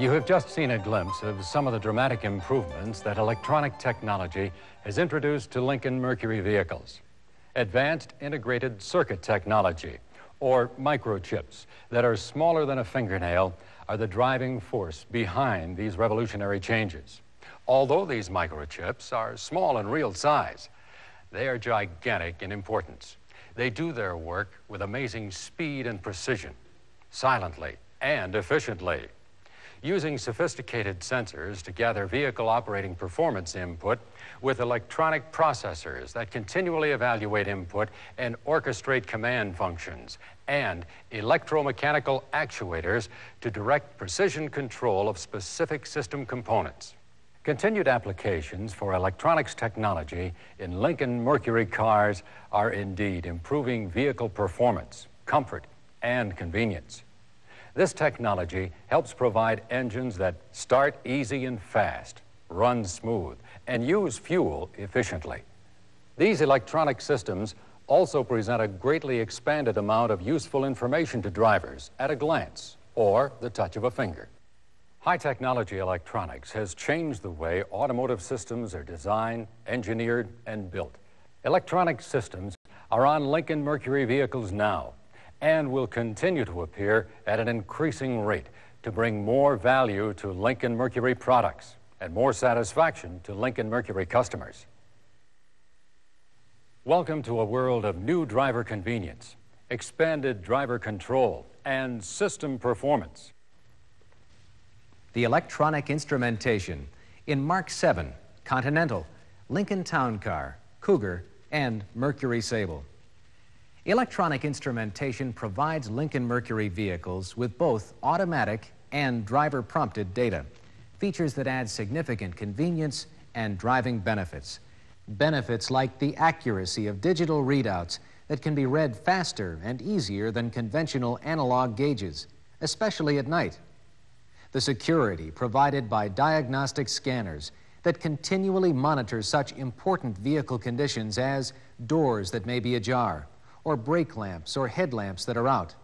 You have just seen a glimpse of some of the dramatic improvements that electronic technology has introduced to Lincoln-Mercury vehicles. Advanced integrated circuit technology, or microchips, that are smaller than a fingernail, are the driving force behind these revolutionary changes. Although these microchips are small in real size, they are gigantic in importance. They do their work with amazing speed and precision, silently and efficiently. Using sophisticated sensors to gather vehicle operating performance input with electronic processors that continually evaluate input and orchestrate command functions, and electromechanical actuators to direct precision control of specific system components. Continued applications for electronics technology in Lincoln-Mercury cars are indeed improving vehicle performance, comfort, and convenience. This technology helps provide engines that start easy and fast, run smooth, and use fuel efficiently. These electronic systems also present a greatly expanded amount of useful information to drivers at a glance or the touch of a finger. High-technology electronics has changed the way automotive systems are designed, engineered, and built. Electronic systems are on Lincoln-Mercury vehicles now and will continue to appear at an increasing rate to bring more value to Lincoln-Mercury products and more satisfaction to Lincoln-Mercury customers. Welcome to a world of new driver convenience, expanded driver control, and system performance. The electronic instrumentation in Mark 7, Continental, Lincoln Town Car, Cougar, and Mercury Sable. Electronic instrumentation provides Lincoln-Mercury vehicles with both automatic and driver-prompted data, features that add significant convenience and driving benefits. Benefits like the accuracy of digital readouts that can be read faster and easier than conventional analog gauges, especially at night. The security provided by diagnostic scanners that continually monitor such important vehicle conditions as doors that may be ajar, or brake lamps or headlamps that are out.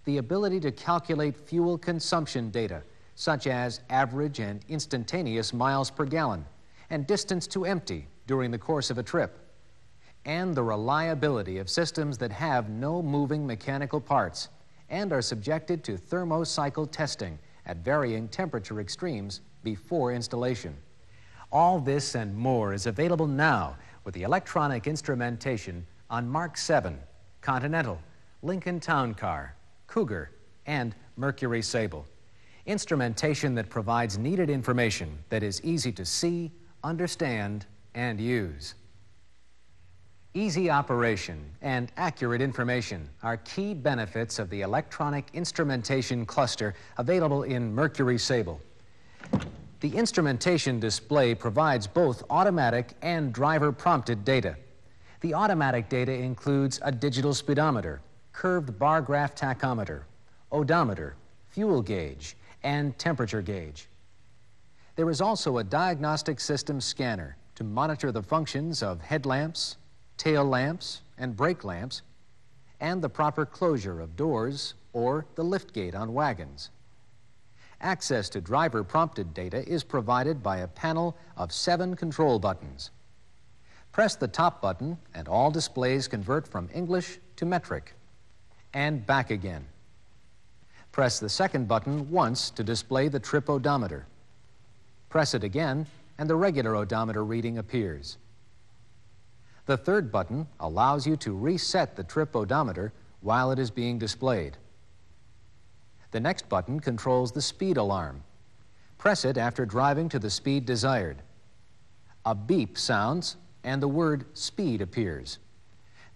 The ability to calculate fuel consumption data, such as average and instantaneous miles per gallon and distance to empty during the course of a trip. And the reliability of systems that have no moving mechanical parts and are subjected to thermocycle testing at varying temperature extremes before installation. All this and more is available now with the electronic instrumentation on Mark 7, Continental, Lincoln Town Car, Cougar, and Mercury Sable. Instrumentation that provides needed information that is easy to see, understand, and use. Easy operation and accurate information are key benefits of the electronic instrumentation cluster available in Mercury Sable. The instrumentation display provides both automatic and driver-prompted data. The automatic data includes a digital speedometer, curved bar graph tachometer, odometer, fuel gauge, and temperature gauge. There is also a diagnostic system scanner to monitor the functions of headlamps, tail lamps, and brake lamps, and the proper closure of doors or the liftgate on wagons. Access to driver-prompted data is provided by a panel of 7 control buttons. Press the top button and all displays convert from English to metric, and back again. Press the second button once to display the trip odometer. Press it again and the regular odometer reading appears. The third button allows you to reset the trip odometer while it is being displayed. The next button controls the speed alarm. Press it after driving to the speed desired. A beep sounds and the word speed appears.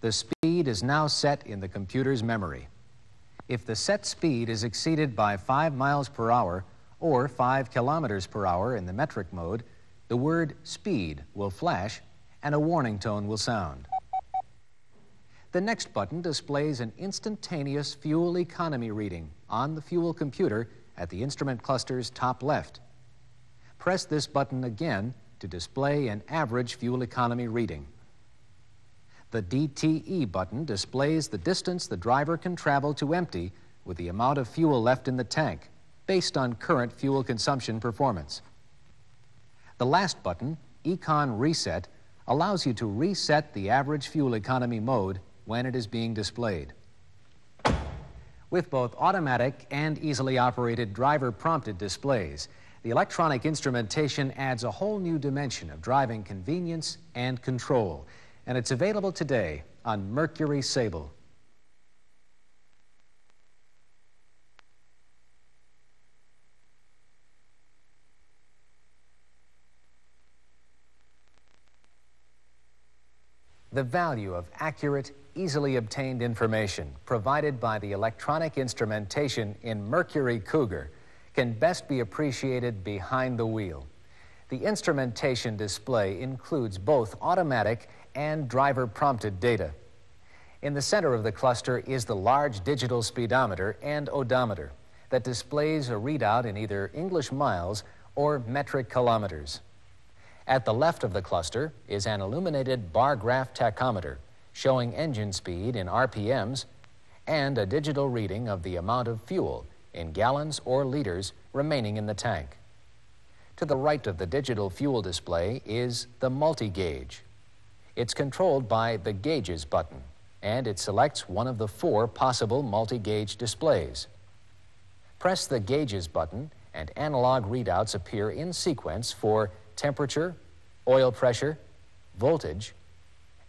The speed is now set in the computer's memory. If the set speed is exceeded by 5 miles per hour or 5 kilometers per hour in the metric mode, the word speed will flash and a warning tone will sound. The next button displays an instantaneous fuel economy reading on the fuel computer at the instrument cluster's top left. Press this button again to display an average fuel economy reading. The DTE button displays the distance the driver can travel to empty with the amount of fuel left in the tank, based on current fuel consumption performance. The last button, Econ Reset, allows you to reset the average fuel economy mode when it is being displayed. With both automatic and easily operated driver-prompted displays, the electronic instrumentation adds a whole new dimension of driving convenience and control, and it's available today on Mercury Sable. The value of accurate, easily obtained information provided by the electronic instrumentation in Mercury Cougar can best be appreciated behind the wheel. The instrumentation display includes both automatic and driver-prompted data. In the center of the cluster is the large digital speedometer and odometer that displays a readout in either English miles or metric kilometers. At the left of the cluster is an illuminated bar graph tachometer showing engine speed in RPMs and a digital reading of the amount of fuel in gallons or liters remaining in the tank. To the right of the digital fuel display is the multi-gauge. It's controlled by the Gauges button, and it selects one of the 4 possible multi-gauge displays. Press the Gauges button and analog readouts appear in sequence for temperature, oil pressure, voltage,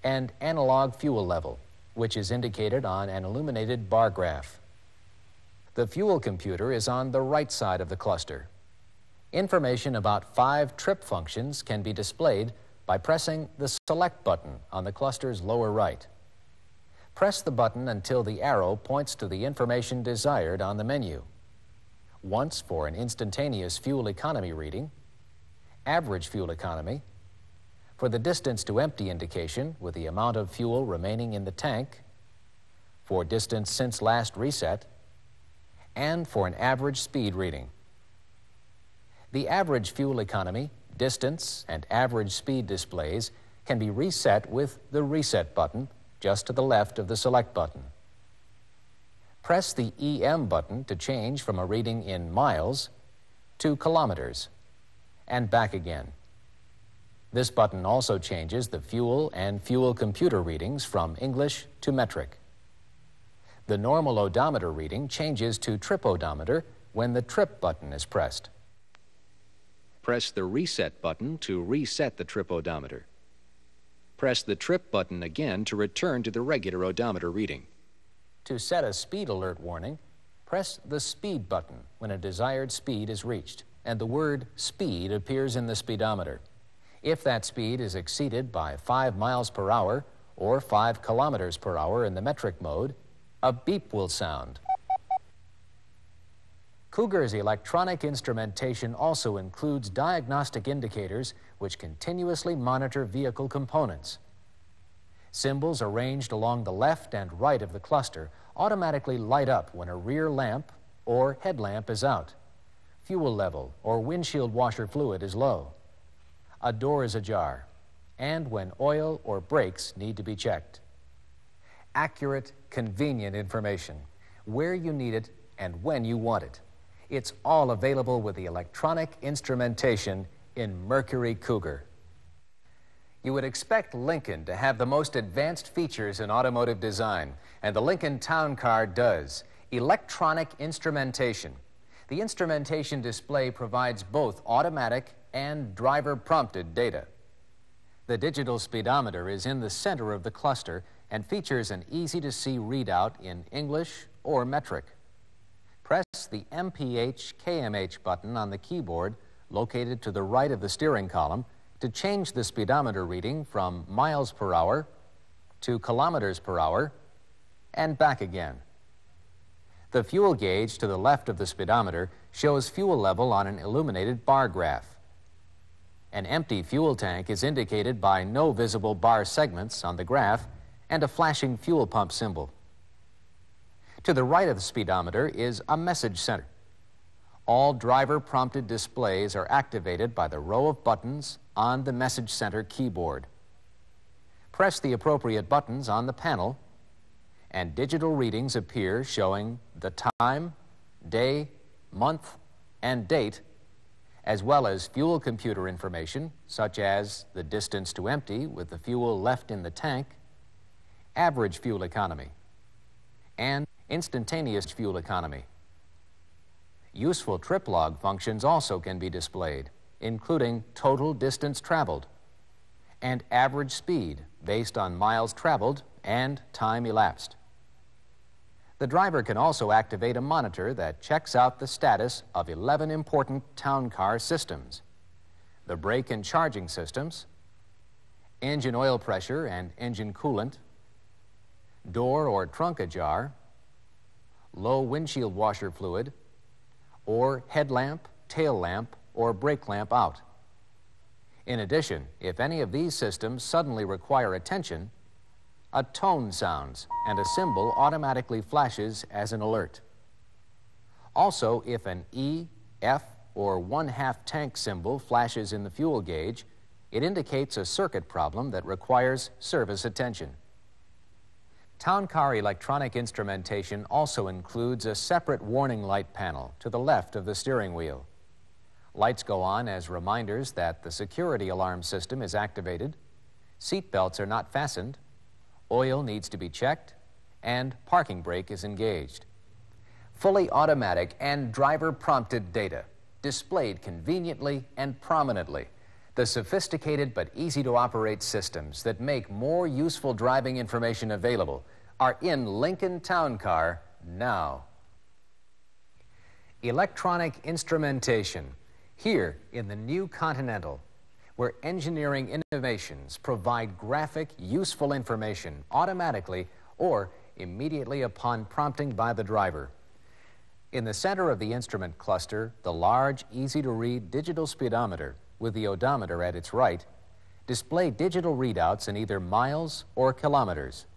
and analog fuel level, which is indicated on an illuminated bar graph. The fuel computer is on the right side of the cluster. Information about 5 trip functions can be displayed by pressing the Select button on the cluster's lower right. Press the button until the arrow points to the information desired on the menu. Once for an instantaneous fuel economy reading, average fuel economy, for the distance to empty indication with the amount of fuel remaining in the tank, for distance since last reset, and for an average speed reading. The average fuel economy, distance, and average speed displays can be reset with the Reset button just to the left of the Select button. Press the EM button to change from a reading in miles to kilometers and back again. This button also changes the fuel and fuel computer readings from English to metric. The normal odometer reading changes to trip odometer when the Trip button is pressed. Press the Reset button to reset the trip odometer. Press the Trip button again to return to the regular odometer reading. To set a speed alert warning, press the Speed button when a desired speed is reached, and the word speed appears in the speedometer. If that speed is exceeded by 5 miles per hour or 5 kilometers per hour in the metric mode, a beep will sound. Cougar's electronic instrumentation also includes diagnostic indicators which continuously monitor vehicle components. Symbols arranged along the left and right of the cluster automatically light up when a rear lamp or headlamp is out, fuel level or windshield washer fluid is low, a door is ajar, and when oil or brakes need to be checked. Accurate, convenient information, where you need it and when you want it. It's all available with the electronic instrumentation in Mercury Cougar. You would expect Lincoln to have the most advanced features in automotive design, and the Lincoln Town Car does. Electronic instrumentation. The instrumentation display provides both automatic and driver-prompted data. The digital speedometer is in the center of the cluster and features an easy-to-see readout in English or metric. Press the MPH/KMH button on the keyboard located to the right of the steering column to change the speedometer reading from miles per hour to kilometers per hour and back again. The fuel gauge to the left of the speedometer shows fuel level on an illuminated bar graph. An empty fuel tank is indicated by no visible bar segments on the graph and a flashing fuel pump symbol. To the right of the speedometer is a message center. All driver-prompted displays are activated by the row of buttons on the message center keyboard. Press the appropriate buttons on the panel, and digital readings appear showing the time, day, month, and date, as well as fuel computer information, such as the distance to empty with the fuel left in the tank, average fuel economy, and instantaneous fuel economy. Useful trip log functions also can be displayed, including total distance traveled and average speed based on miles traveled and time elapsed. The driver can also activate a monitor that checks out the status of 11 important town car systems: the brake and charging systems, engine oil pressure and engine coolant, door or trunk ajar, low windshield washer fluid, or headlamp, tail lamp, or brake lamp out. In addition, if any of these systems suddenly require attention, a tone sounds and a symbol automatically flashes as an alert. Also, if an E, F, or 1/2 tank symbol flashes in the fuel gauge, it indicates a circuit problem that requires service attention. Town car electronic instrumentation also includes a separate warning light panel to the left of the steering wheel. Lights go on as reminders that the security alarm system is activated, seat belts are not fastened, oil needs to be checked, and parking brake is engaged. Fully automatic and driver-prompted data, displayed conveniently and prominently. The sophisticated but easy-to-operate systems that make more useful driving information available are in Lincoln Town Car now. Electronic instrumentation, here in the new Continental, where engineering innovations provide graphic, useful information automatically or immediately upon prompting by the driver. In the center of the instrument cluster, the large, easy-to-read digital speedometer with the odometer at its right display digital readouts in either miles or kilometers.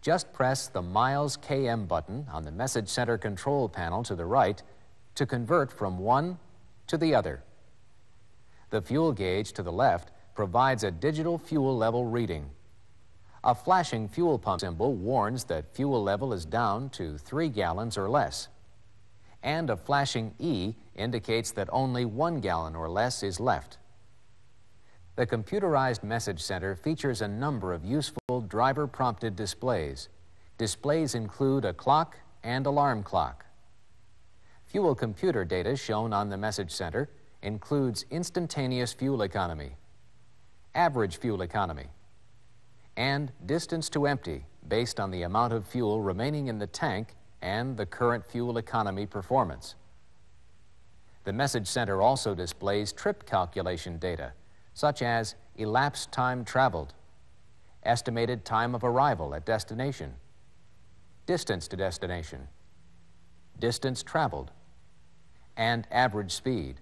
Just press the miles km button on the message center control panel to the right to convert from one to the other. The fuel gauge to the left provides a digital fuel level reading. A flashing fuel pump symbol warns that fuel level is down to 3 gallons or less. And a flashing E indicates that only 1 gallon or less is left. The computerized message center features a number of useful driver-prompted displays. Displays include a clock and alarm clock. Fuel computer data shown on the message center includes instantaneous fuel economy, average fuel economy, and distance to empty based on the amount of fuel remaining in the tank and the current fuel economy performance. The message center also displays trip calculation data, such as elapsed time traveled, estimated time of arrival at destination, distance to destination, distance traveled, and average speed.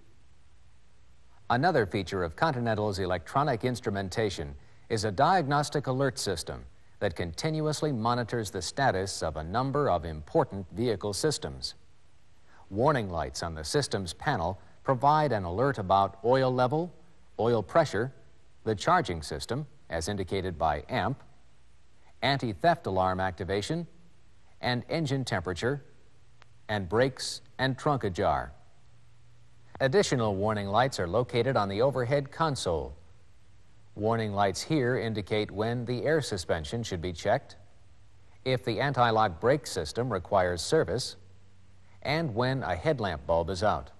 Another feature of Continental's electronic instrumentation is a diagnostic alert system that continuously monitors the status of a number of important vehicle systems. Warning lights on the system's panel provide an alert about oil level, oil pressure, the charging system, as indicated by AMP, anti-theft alarm activation, and engine temperature, and brakes and trunk ajar. Additional warning lights are located on the overhead console. Warning lights here indicate when the air suspension should be checked, if the anti-lock brake system requires service, and when a headlamp bulb is out.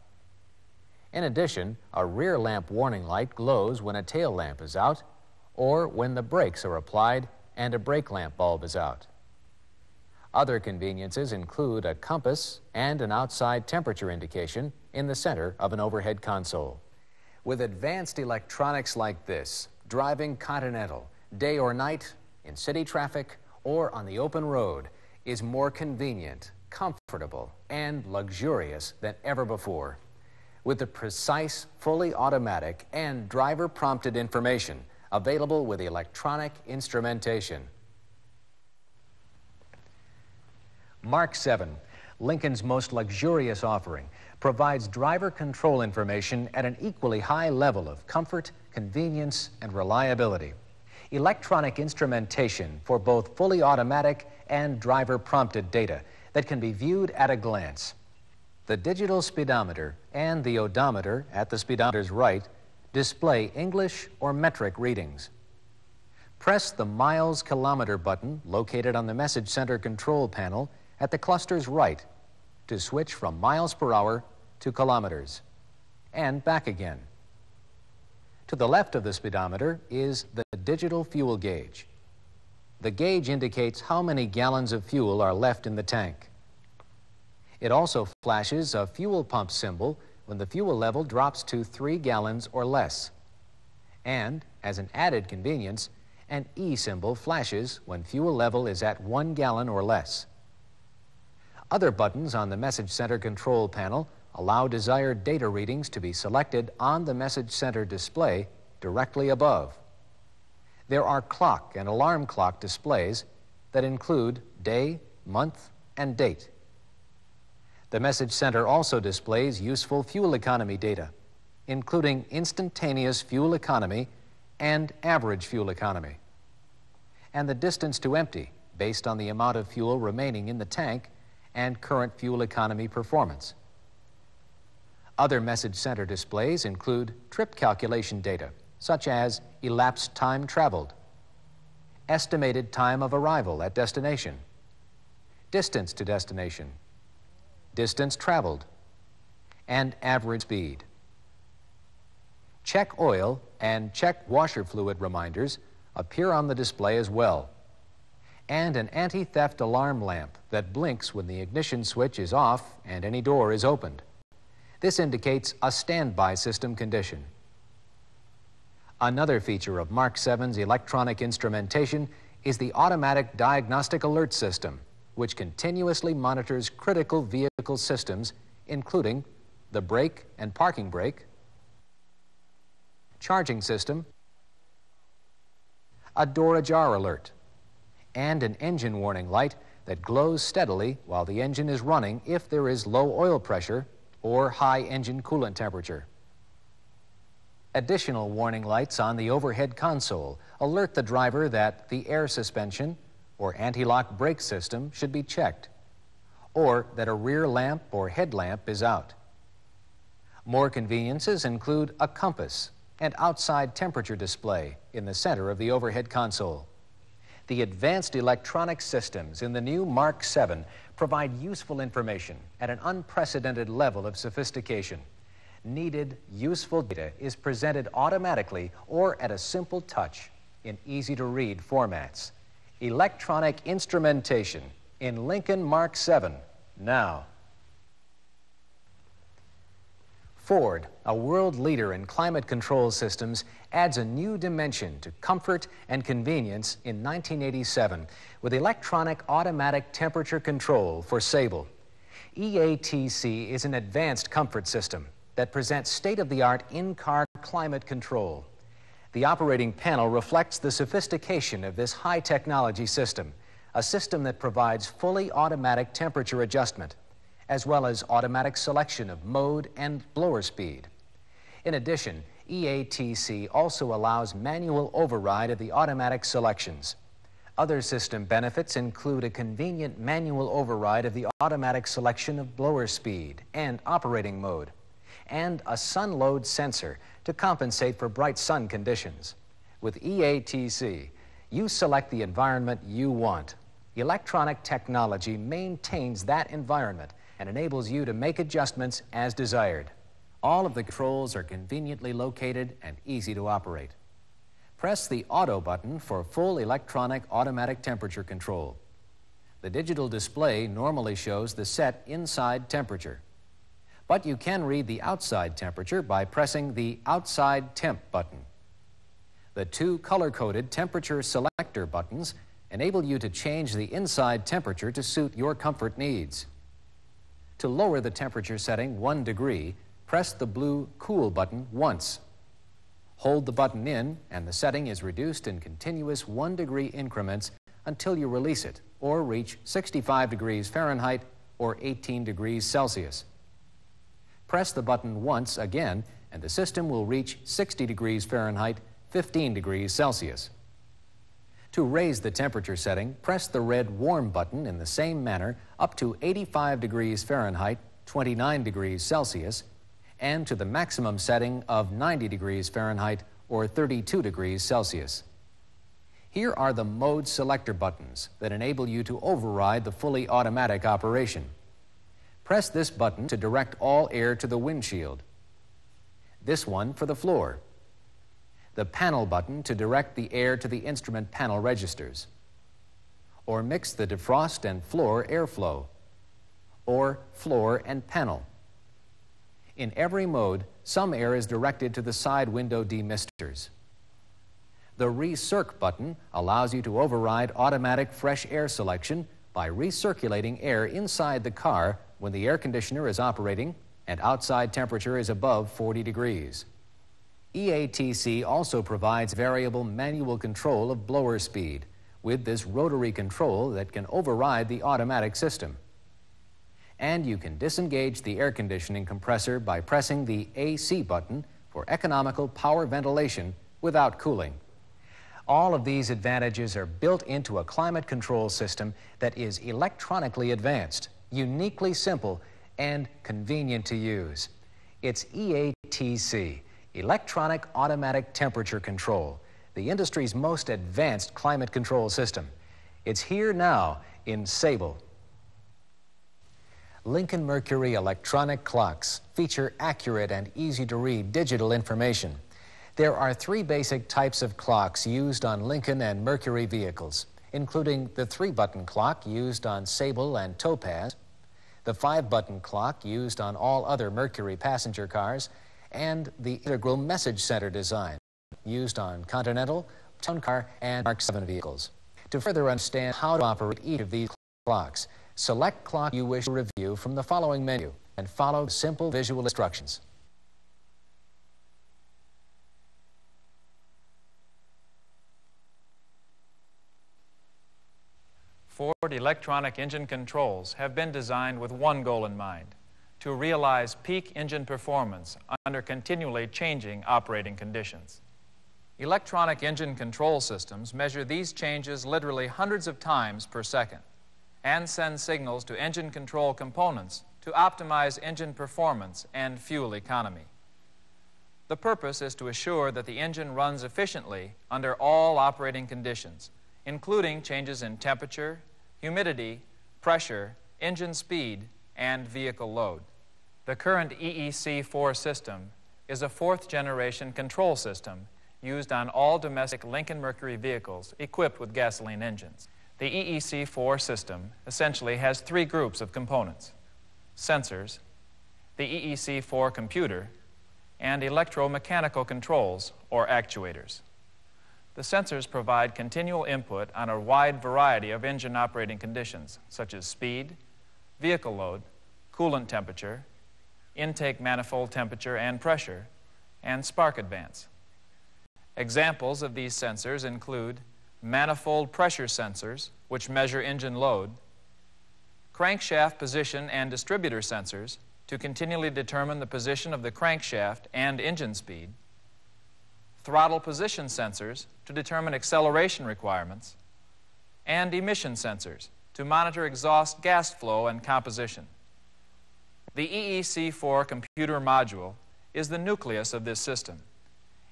In addition, a rear lamp warning light glows when a tail lamp is out or when the brakes are applied and a brake lamp bulb is out. Other conveniences include a compass and an outside temperature indication in the center of an overhead console. With advanced electronics like this, driving Continental, day or night, in city traffic, or on the open road, is more convenient, comfortable, and luxurious than ever before. With the precise, fully automatic, and driver-prompted information available with electronic instrumentation. Mark 7, Lincoln's most luxurious offering, provides driver control information at an equally high level of comfort, convenience, and reliability. Electronic instrumentation for both fully automatic and driver-prompted data that can be viewed at a glance. The digital speedometer and the odometer at the speedometer's right display English or metric readings. Press the miles kilometer button located on the message center control panel at the cluster's right to switch from miles per hour to kilometers, and back again. To the left of the speedometer is the digital fuel gauge. The gauge indicates how many gallons of fuel are left in the tank. It also flashes a fuel pump symbol when the fuel level drops to 3 gallons or less. And, as an added convenience, an E symbol flashes when fuel level is at 1 gallon or less. Other buttons on the message center control panel allow desired data readings to be selected on the message center display directly above. There are clock and alarm clock displays that include day, month, and date. The message center also displays useful fuel economy data, including instantaneous fuel economy and average fuel economy, and the distance to empty based on the amount of fuel remaining in the tank and current fuel economy performance. Other message center displays include trip calculation data, such as elapsed time traveled, estimated time of arrival at destination, distance to destination, distance traveled, and average speed. Check oil and check washer fluid reminders appear on the display as well, and an anti-theft alarm lamp that blinks when the ignition switch is off and any door is opened. This indicates a standby system condition. Another feature of Mark 7's electronic instrumentation is the automatic diagnostic alert system, which continuously monitors critical vehicle systems, including the brake and parking brake, charging system, a door ajar alert, and an engine warning light that glows steadily while the engine is running if there is low oil pressure or high engine coolant temperature. Additional warning lights on the overhead console alert the driver that the air suspension or anti-lock brake system should be checked, or that a rear lamp or headlamp is out. More conveniences include a compass and outside temperature display in the center of the overhead console. The advanced electronic systems in the new Mark 7 provide useful information at an unprecedented level of sophistication. Needed, useful data is presented automatically or at a simple touch in easy-to-read formats. Electronic instrumentation in Lincoln Mark 7 now. Ford, a world leader in climate control systems, adds a new dimension to comfort and convenience in 1987 with electronic automatic temperature control for Sable. EATC is an advanced comfort system that presents state-of-the-art in-car climate control. The operating panel reflects the sophistication of this high-technology system, a system that provides fully automatic temperature adjustment, as well as automatic selection of mode and blower speed. In addition, EATC also allows manual override of the automatic selections. Other system benefits include a convenient manual override of the automatic selection of blower speed and operating mode, and a sun load sensor to compensate for bright sun conditions. With EATC, you select the environment you want. Electronic technology maintains that environment and enables you to make adjustments as desired. All of the controls are conveniently located and easy to operate. Press the Auto button for full electronic automatic temperature control. The digital display normally shows the set inside temperature, but you can read the outside temperature by pressing the Outside Temp button. The two color-coded temperature selector buttons enable you to change the inside temperature to suit your comfort needs. To lower the temperature setting 1 degree, press the blue Cool button once. Hold the button in, and the setting is reduced in continuous 1 degree increments until you release it or reach 65 degrees Fahrenheit or 18 degrees Celsius. Press the button once again, and the system will reach 60 degrees Fahrenheit, 15 degrees Celsius. To raise the temperature setting, press the red Warm button in the same manner up to 85 degrees Fahrenheit, 29 degrees Celsius, and to the maximum setting of 90 degrees Fahrenheit or 32 degrees Celsius. Here are the mode selector buttons that enable you to override the fully automatic operation. Press this button to direct all air to the windshield. This one for the floor. The panel button to direct the air to the instrument panel registers. Or mix the defrost and floor airflow. Or floor and panel. In every mode, some air is directed to the side window demisters. The Recirc button allows you to override automatic fresh air selection by recirculating air inside the car when the air conditioner is operating and outside temperature is above 40 degrees. EATC also provides variable manual control of blower speed with this rotary control that can override the automatic system. And you can disengage the air conditioning compressor by pressing the AC button for economical power ventilation without cooling. All of these advantages are built into a climate control system that is electronically advanced, uniquely simple, and convenient to use. It's EATC, Electronic Automatic Temperature Control, the industry's most advanced climate control system. It's here now in Sable. Lincoln-Mercury electronic clocks feature accurate and easy-to-read digital information. There are 3 basic types of clocks used on Lincoln and Mercury vehicles, including the 3-button clock used on Sable and Topaz, the 5-button clock used on all other Mercury passenger cars, and the integral message center design used on Continental, Town Car, and Mark 7 vehicles. To further understand how to operate each of these clocks, select clock you wish to review from the following menu and follow the simple visual instructions. Ford electronic engine controls have been designed with one goal in mind: to realize peak engine performance under continually changing operating conditions. Electronic engine control systems measure these changes literally hundreds of times per second and send signals to engine control components to optimize engine performance and fuel economy. The purpose is to assure that the engine runs efficiently under all operating conditions, including changes in temperature, humidity, pressure, engine speed, and vehicle load. The current EEC4 system is a 4th-generation control system used on all domestic Lincoln-Mercury vehicles equipped with gasoline engines. The EEC4 system essentially has 3 groups of components: sensors, the EEC4 computer, and electromechanical controls, or actuators. The sensors provide continual input on a wide variety of engine operating conditions, such as speed, vehicle load, coolant temperature, intake manifold temperature and pressure, and spark advance. Examples of these sensors include manifold pressure sensors, which measure engine load, crankshaft position and distributor sensors to continually determine the position of the crankshaft and engine speed, throttle position sensors to determine acceleration requirements, and emission sensors to monitor exhaust gas flow and composition. The EEC4 computer module is the nucleus of this system.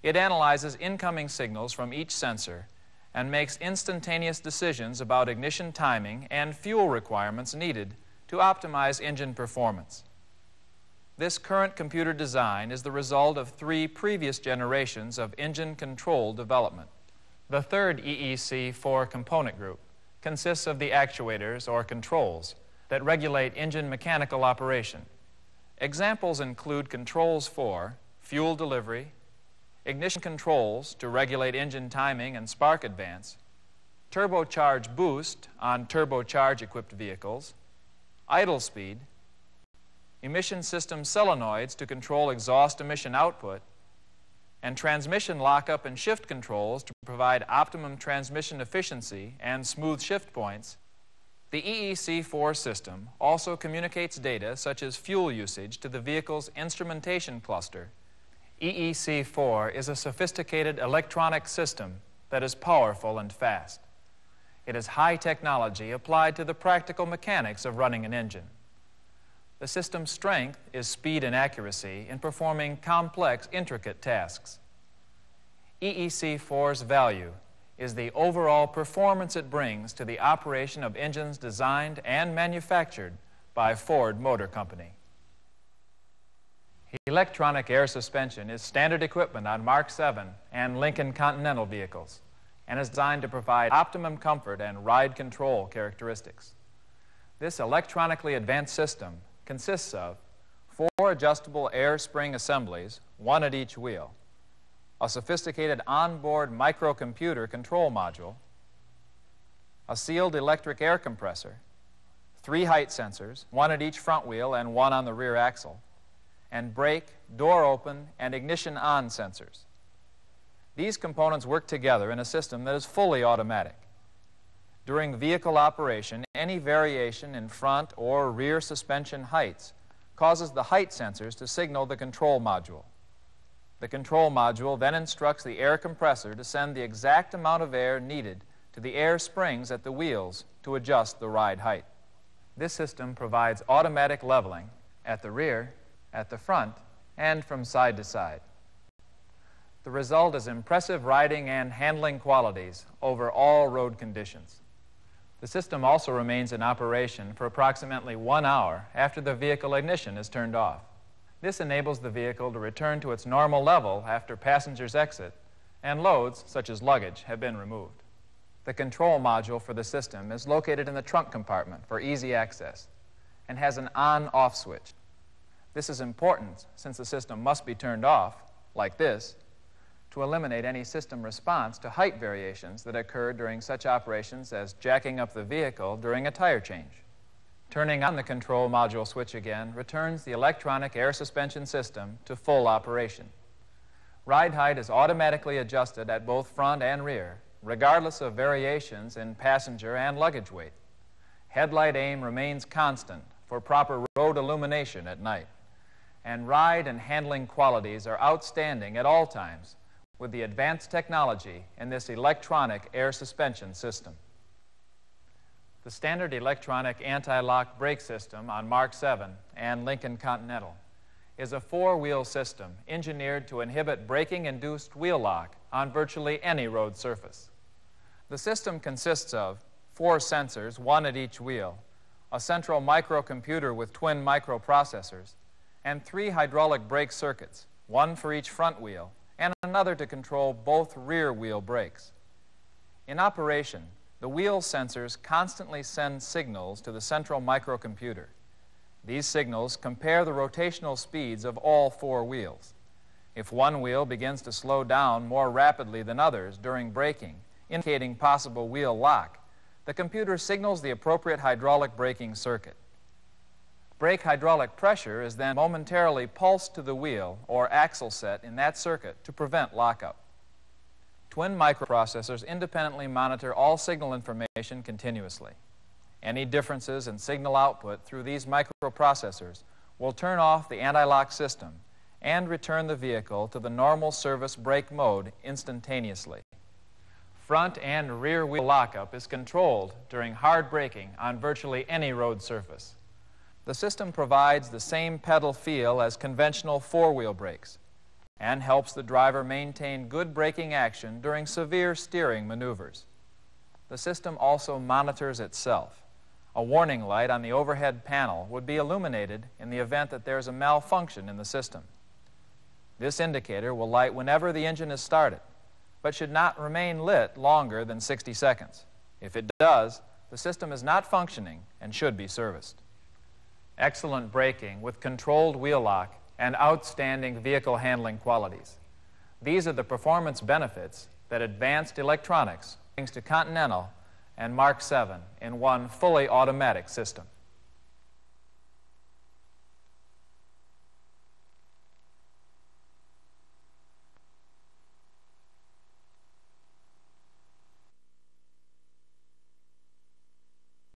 It analyzes incoming signals from each sensor and makes instantaneous decisions about ignition timing and fuel requirements needed to optimize engine performance. This current computer design is the result of 3 previous generations of engine control development. The 3rd EEC4 component group consists of the actuators or controls that regulate engine mechanical operation. Examples include controls for fuel delivery, ignition controls to regulate engine timing and spark advance, turbocharge boost on turbocharge-equipped vehicles, idle speed, emission system solenoids to control exhaust emission output, and transmission lockup and shift controls to provide optimum transmission efficiency and smooth shift points. The EEC4 system also communicates data such as fuel usage to the vehicle's instrumentation cluster. EEC4 is a sophisticated electronic system that is powerful and fast. It is high technology applied to the practical mechanics of running an engine. The system's strength is speed and accuracy in performing complex, intricate tasks. EEC4's value is the overall performance it brings to the operation of engines designed and manufactured by Ford Motor Company. Electronic air suspension is standard equipment on Mark 7 and Lincoln Continental vehicles and is designed to provide optimum comfort and ride control characteristics. This electronically advanced system consists of 4 adjustable air spring assemblies, 1 at each wheel, a sophisticated onboard microcomputer control module, a sealed electric air compressor, 3 height sensors, 1 at each front wheel and 1 on the rear axle, and brake, door open, and ignition on sensors. These components work together in a system that is fully automatic. During vehicle operation, any variation in front or rear suspension heights causes the height sensors to signal the control module. The control module then instructs the air compressor to send the exact amount of air needed to the air springs at the wheels to adjust the ride height. This system provides automatic leveling at the rear, at the front, and from side to side. The result is impressive riding and handling qualities over all road conditions. The system also remains in operation for approximately 1 hour after the vehicle ignition is turned off. This enables the vehicle to return to its normal level after passengers exit and loads, such as luggage, have been removed. The control module for the system is located in the trunk compartment for easy access and has an on-off switch. This is important since the system must be turned off, like this, to eliminate any system response to height variations that occur during such operations as jacking up the vehicle during a tire change. Turning on the control module switch again returns the electronic air suspension system to full operation. Ride height is automatically adjusted at both front and rear, regardless of variations in passenger and luggage weight. Headlight aim remains constant for proper road illumination at night, and ride and handling qualities are outstanding at all times with the advanced technology in this electronic air suspension system. The standard electronic anti-lock brake system on Mark 7 and Lincoln Continental is a 4-wheel system engineered to inhibit braking-induced wheel lock on virtually any road surface. The system consists of 4 sensors, 1 at each wheel, a central microcomputer with twin microprocessors, and 3 hydraulic brake circuits, 1 for each front wheel, and another to control both rear wheel brakes. In operation, the wheel sensors constantly send signals to the central microcomputer. These signals compare the rotational speeds of all 4 wheels. If one wheel begins to slow down more rapidly than others during braking, indicating possible wheel lock, the computer signals the appropriate hydraulic braking circuit. Brake hydraulic pressure is then momentarily pulsed to the wheel or axle set in that circuit to prevent lockup. Twin microprocessors independently monitor all signal information continuously. Any differences in signal output through these microprocessors will turn off the anti-lock system and return the vehicle to the normal service brake mode instantaneously. Front and rear wheel lockup is controlled during hard braking on virtually any road surface. The system provides the same pedal feel as conventional 4-wheel brakes and helps the driver maintain good braking action during severe steering maneuvers. The system also monitors itself. A warning light on the overhead panel would be illuminated in the event that there is a malfunction in the system. This indicator will light whenever the engine is started, but should not remain lit longer than 60 seconds. If it does, the system is not functioning and should be serviced. Excellent braking with controlled wheel lock and outstanding vehicle handling qualities. These are the performance benefits that advanced electronics brings to Continental and Mark 7 in one fully automatic system.